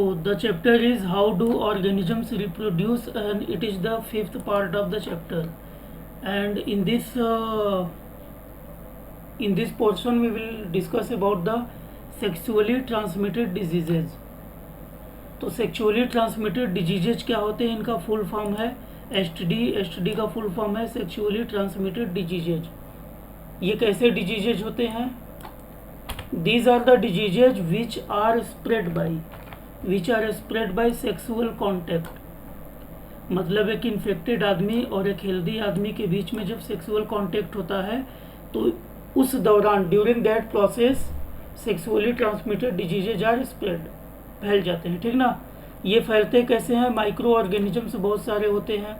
So the chapter is how do organisms reproduce, and it is the fifth part of the chapter. And in this portion we will discuss about the sexually transmitted diseases. तो sexually transmitted diseases क्या होते हैं, इनका full form है STD. STD का full form है sexually transmitted diseases. ये कैसे डिजीजेज होते हैं? These are the diseases which are spread by sexual contact. मतलब एक इन्फेक्टेड आदमी और एक हेल्दी आदमी के बीच में जब सेक्सुअल कॉन्टैक्ट होता है तो उस दौरान during that process sexually transmitted diseases are spread, फैल जाते हैं। ठीक ना? ये फैलते कैसे हैं? माइक्रो ऑर्गेनिजम्स बहुत सारे होते हैं।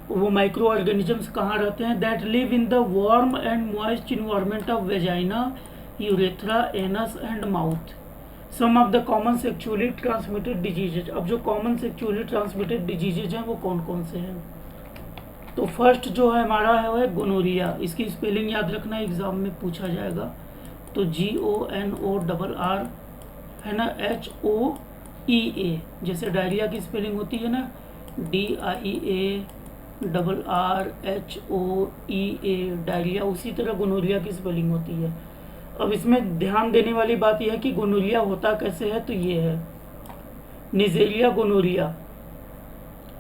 वो माइक्रो ऑर्गेनिजम्स कहाँ रहते हैं? That live in the warm and moist environment of vagina, urethra, anus and mouth. Some of the common sexually transmitted diseases. अब जो कॉमन सेक्सुअली ट्रांसमिटेड डिजीजेज हैं वो कौन कौन से हैं? तो फर्स्ट जो है हमारा है वो है गोनोरिया। इसकी स्पेलिंग याद रखना, एग्जाम में पूछा जाएगा। तो GONORR है ना, HOEA, जैसे डायरिया की स्पेलिंग होती है ना, DIARRHOEA डायरिया, उसी तरह गोनोरिया की स्पेलिंग होती है। अब इसमें ध्यान देने वाली बात यह है कि गोनोरिया होता कैसे है। तो ये है निजेरिया गोनोरिया।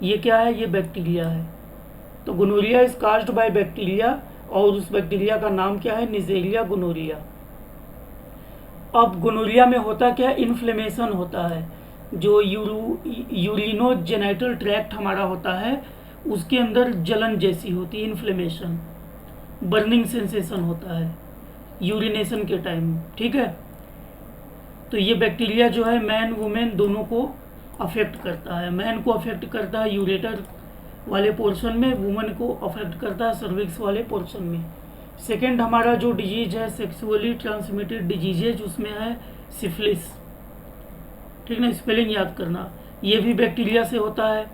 ये क्या है? ये बैक्टीरिया है। तो gonorrhoea is caused by bacteria, और उस बैक्टीरिया का नाम क्या है? निजेरिया गोनोरिया। अब गोनोरिया में होता क्या है? इन्फ्लेमेशन होता है। जो यूरिनोजेनिटल ट्रैक्ट हमारा होता है उसके अंदर जलन जैसी होती है, इन्फ्लेमेशन, बर्निंग सेंसेशन होता है यूरिनेशन के टाइम। ठीक है? तो ये बैक्टीरिया जो है मैन वुमेन दोनों को अफेक्ट करता है। मैन को अफेक्ट करता है यूरेटर वाले पोर्शन में, वुमेन को अफेक्ट करता है सर्विक्स वाले पोर्शन में। सेकेंड हमारा जो डिजीज है सेक्सुअली ट्रांसमिटेड डिजीजेज, उसमें है सिफिलिस। ठीक ना? स्पेलिंग याद करना। ये भी बैक्टीरिया से होता है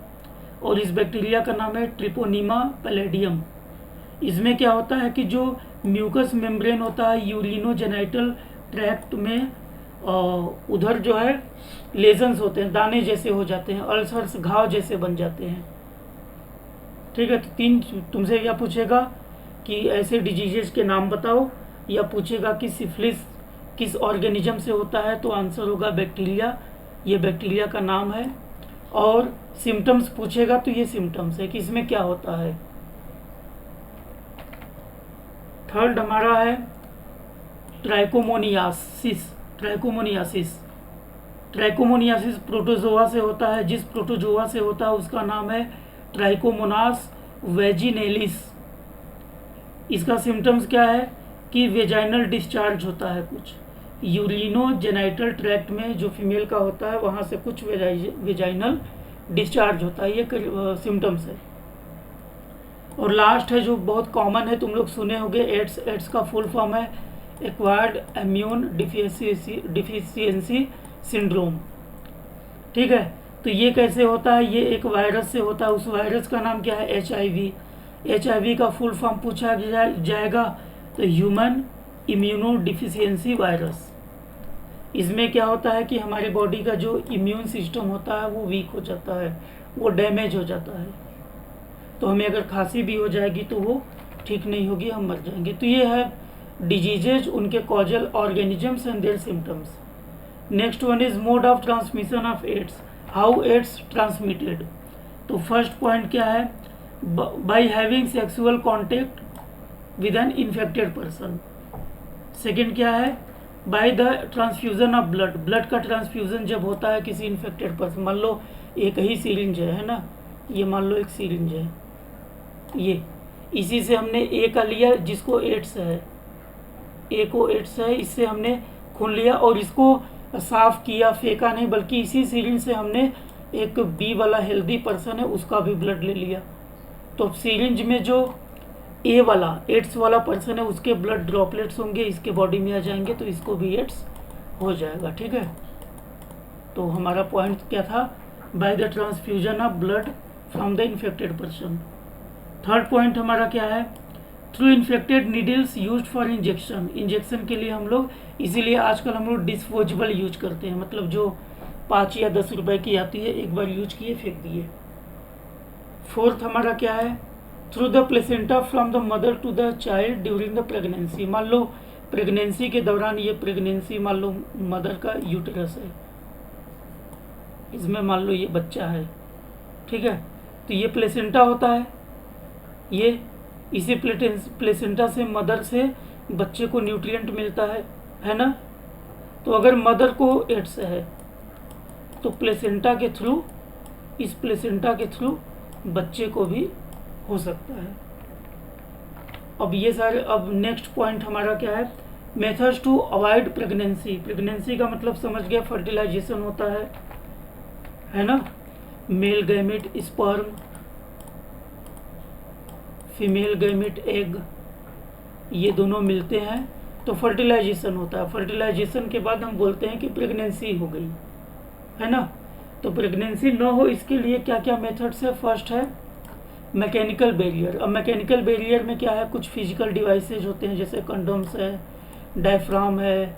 और इस बैक्टीरिया का नाम है ट्रिपोनीमा पैलेडियम। इसमें क्या होता है कि जो म्यूकस मेम्ब्रेन होता है यूरिनोजेनिटल ट्रैक्ट में, उधर जो है लेजन्स होते हैं, दाने जैसे हो जाते हैं, अल्सर्स, घाव जैसे बन जाते हैं। ठीक है? तो तीन तुमसे क्या पूछेगा कि ऐसे डिजीजेज के नाम बताओ, या पूछेगा कि सिफिलिस किस ऑर्गेनिज्म से होता है, तो आंसर होगा बैक्टीरिया। ये बैक्टीरिया का नाम है। और सिम्टम्स पूछेगा तो ये सिम्टम्स है कि इसमें क्या होता है। थर्ड हमारा है ट्राइकोमोनियासिस। ट्राइकोमोनियासिस प्रोटोजोआ से होता है। जिस प्रोटोजोआ से होता है उसका नाम है ट्राइकोमोनास वेजिनेलिस। इसका सिम्टम्स क्या है कि वेजाइनल डिस्चार्ज होता है कुछ, यूरिनोजेनिटल ट्रैक्ट में जो फीमेल का होता है वहाँ से कुछ वेजाइनल डिस्चार्ज होता है। ये सिम्टम्स है। और लास्ट है जो बहुत कॉमन है, तुम लोग सुने होंगे, एड्स। एड्स का फुल फॉर्म है एक्वायर्ड इम्यून डिफिशियंसी सिंड्रोम। ठीक है? तो ये कैसे होता है? ये एक वायरस से होता है। उस वायरस का नाम क्या है? HIV। HIV का फुल फॉर्म पूछा जाएगा तो ह्यूमन इम्यूनो डिफिशियंसी वायरस। इसमें क्या होता है कि हमारे बॉडी का जो इम्यून सिस्टम होता है वो वीक हो जाता है, वो डैमेज हो जाता है। तो हमें अगर खांसी भी हो जाएगी तो वो ठीक नहीं होगी, हम मर जाएंगे। तो ये है डिजीजेज, उनके causal organisms and their symptoms. Next one is mode of transmission of AIDS. How AIDS transmitted? तो फर्स्ट पॉइंट क्या है? By having sexual contact with an infected person. Second क्या है? By the transfusion of blood. Blood का transfusion जब होता है किसी इन्फेक्टेड पर्सन, मान लो एक ही सीरिंज है ना, ये मान लो एक सीरिंज है, ये इसी से हमने ए का लिया जिसको एड्स है, ए को एड्स है, इससे हमने खून लिया और इसको साफ किया, फेंका नहीं, बल्कि इसी सीरिंज से हमने एक बी वाला हेल्दी पर्सन है उसका भी ब्लड ले लिया। तो सीरिंज में जो ए वाला एड्स वाला पर्सन है उसके ब्लड ड्रॉपलेट्स होंगे, इसके बॉडी में आ जाएंगे तो इसको भी एड्स हो जाएगा। ठीक है? तो हमारा पॉइंट क्या था? Bye the transfusion of blood from the infected person. Third point हमारा क्या है? Through infected needles used for injection. Injection के लिए हम लोग, इसीलिए आजकल हम लोग डिस्पोजेबल यूज करते हैं, मतलब जो 5 या 10 रुपए की आती है, एक बार यूज किए फेंक दिए। फोर्थ हमारा क्या है, through the placenta from the mother to the child during the pregnancy. मान लो प्रेगनेंसी के दौरान, ये प्रेगनेंसी मान लो मदर का यूटेरस है, इसमें मान लो ये बच्चा है, ठीक है, तो ये प्लेसेंटा होता है, ये इसी प्लेसेंटा से मदर से बच्चे को न्यूट्रिएंट मिलता है ना। तो अगर मदर को एड्स है तो प्लेसेंटा के थ्रू, इस प्लेसेंटा के थ्रू बच्चे को भी हो सकता है। अब ये सारे, अब नेक्स्ट पॉइंट हमारा क्या है, methods to avoid pregnancy. Pregnancy का मतलब समझ गया, फर्टिलाइजेशन होता है ना, male gamete sperm, female gamete egg, ये दोनों मिलते हैं तो फर्टिलाइजेशन होता है। फर्टिलाइजेशन के बाद हम बोलते हैं कि प्रेगनेंसी हो गई, है ना। तो प्रेगनेंसी न हो इसके लिए क्या क्या मेथड्स है, फर्स्ट है मैकेनिकल बैरियर। अब मैकेनिकल बैरियर में क्या है, कुछ फिजिकल डिवाइसेज होते हैं, जैसे कंडोम्स है, डायफ्राम है,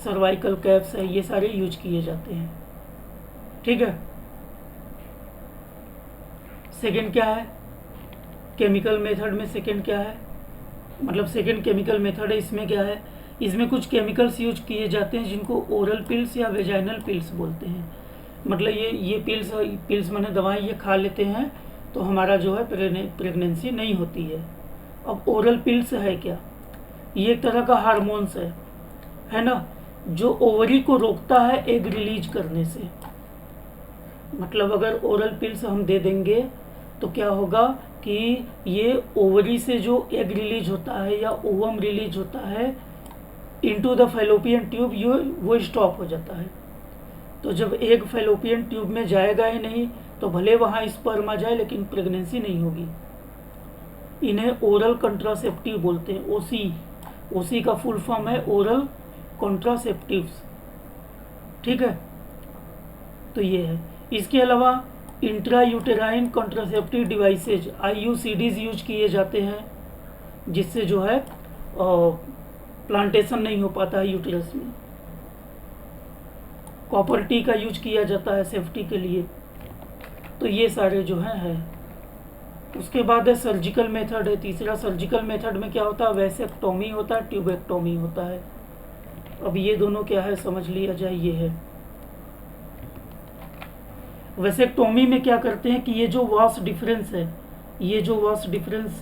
सर्वाइकल कैप्स है, ये सारे यूज किए जाते हैं, ठीक है। सेकेंड क्या है, केमिकल मेथड में सेकेंड क्या है, मतलब सेकेंड केमिकल मेथड है, इसमें क्या है, इसमें कुछ केमिकल्स यूज किए जाते हैं जिनको ओरल पिल्स या वेजाइनल पिल्स बोलते हैं। मतलब ये पिल्स माने दवाएं, ये खा लेते हैं तो हमारा जो है प्रेगनेंसी नहीं होती है। अब ओरल पिल्स है क्या, ये एक तरह का हार्मोन्स है ना, जो ओवरी को रोकता है एग रिलीज करने से। मतलब अगर ओरल पिल्स हम दे देंगे तो क्या होगा कि ये ओवरी से जो एग रिलीज होता है या ओवम रिलीज होता है इनटू द फैलोपियन ट्यूब, वो स्टॉप हो जाता है। तो जब एग फैलोपियन ट्यूब में जाएगा ही नहीं तो भले वहाँ स्पर्म आ जाए लेकिन प्रेगनेंसी नहीं होगी। इन्हें ओरल कंट्रासेप्टिव बोलते हैं, ओसी का फुल फॉर्म है ओरल कॉन्ट्रासेप्टिव्स, ठीक है। तो ये है। इसके अलावा intra uterine contraceptive devices IUCDs use किए जाते हैं, जिससे जो है प्लांटेशन नहीं हो पाता है यूटेरस में। कॉपर टी का यूज किया जाता है सेफ्टी के लिए। तो ये सारे जो है। उसके बाद है सर्जिकल मेथड है, तीसरा। सर्जिकल मेथड में क्या होता है, वैसेक्टोमी होता है, ट्यूबेक्टोमी होता है। अब ये दोनों क्या है समझ लिया जाए। ये है वैसेक्टोमी में क्या करते हैं कि ये जो वास डिफरेंस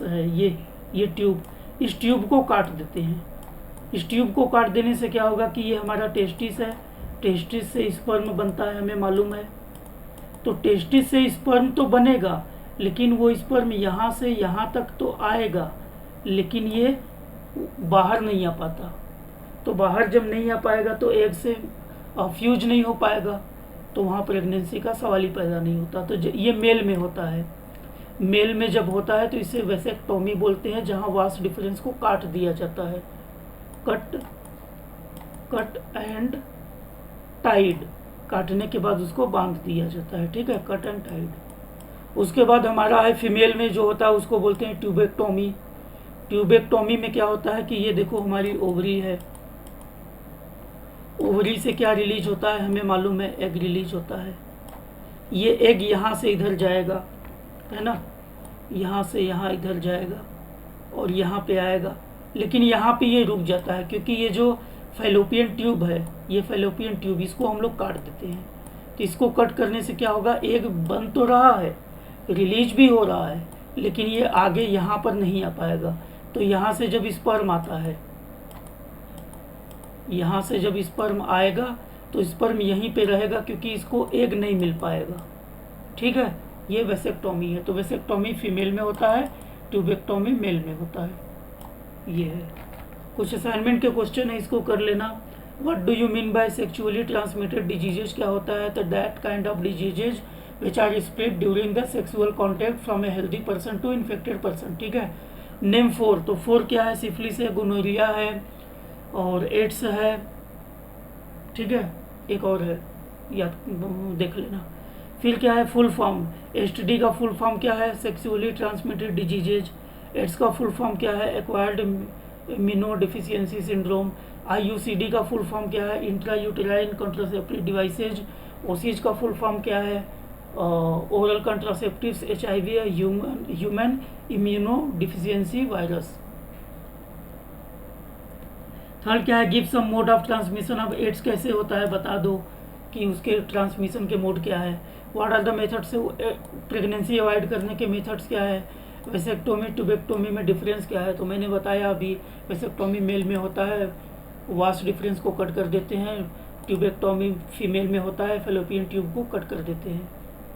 है, ये ट्यूब, इस ट्यूब को काट देते हैं। इस ट्यूब को काट देने से क्या होगा कि ये हमारा टेस्टिस है, टेस्टिस से स्पर्म बनता है, हमें मालूम है। तो टेस्टिस से स्पर्म तो बनेगा, लेकिन वो स्पर्म यहाँ से यहाँ तक तो आएगा, लेकिन ये बाहर नहीं आ पाता। तो बाहर जब नहीं आ पाएगा तो एग से फ्यूज नहीं हो पाएगा, तो वहाँ प्रेगनेंसी का सवाल ही पैदा नहीं होता। तो ये मेल में होता है। मेल में जब होता है तो इसे वैसेक्टोमी बोलते हैं, जहाँ वास डिफरेंस को काट दिया जाता है। कट एंड टाइड, काटने के बाद उसको बांध दिया जाता है, ठीक है, कट एंड टाइड। उसके बाद हमारा है फीमेल में जो होता है उसको बोलते हैं ट्यूबेक्टोमी। ट्यूबेक्टोमी में क्या होता है कि ये देखो हमारी ओवरी है, ओवरी से क्या रिलीज होता है हमें मालूम है, एग रिलीज होता है। ये एग यहाँ से इधर जाएगा, है ना, यहाँ से यहाँ इधर जाएगा और यहाँ पे आएगा, लेकिन यहाँ पे ये रुक जाता है क्योंकि ये जो फैलोपियन ट्यूब है, ये फैलोपियन ट्यूब, इसको हम लोग काट देते हैं। तो इसको कट करने से क्या होगा, एग बन तो रहा है, रिलीज भी हो रहा है, लेकिन ये आगे यहाँ पर नहीं आ पाएगा। तो यहाँ से जब स्पर्म आता है, यहाँ से जब स्पर्म आएगा तो स्पर्म यहीं पे रहेगा क्योंकि इसको एग नहीं मिल पाएगा, ठीक है। ये वैसेक्टोमी है। तो वैसेक्टोमी फीमेल में होता है, ट्यूबेक्टोमी मेल में होता है। ये है। कुछ असाइनमेंट के क्वेश्चन है, इसको कर लेना। What do you mean by sexually transmitted diseases, क्या होता है, तो that kind of diseases which are spread during the sexual contact from a healthy person to infected person, ठीक है। नेम 4, तो 4 क्या है, सिफिलिस है, गोनोरिया है और एड्स है, ठीक है। एक और है, याद देख लेना। फिर क्या है फुल फॉर्म, STD का फुल फॉर्म क्या है, सेक्सुअली ट्रांसमिटेड डिजीजेज। एड्स का फुल फॉर्म क्या है, एक्वायर्ड इम्यूनोडेफिशिएंसी सिंड्रोम। IUCD का फुल फॉर्म क्या है, intra uterine contraceptive devices. OCH का फुल फॉर्म क्या है? ओरल कंट्रासेप्टिव्स, HIV है, human immuno deficiency virus. Third क्या है? Give some mode of transmission. अब एड्स कैसे होता है बता दो कि उसके ट्रांसमिशन के मोड क्या है। What are the methods? Pregnancy avoid करने के मेथड्स क्या है? वेसेक्टोमी ट्यूबेक्टोमी में डिफरेंस क्या है? तो मैंने बताया अभी, वेसेक्टोमी मेल में होता है, वास्ट डिफरेंस को कट कर देते हैं। ट्यूबेक्टोमी फीमेल में होता है, फेलोपियन ट्यूब को कट कर देते हैं।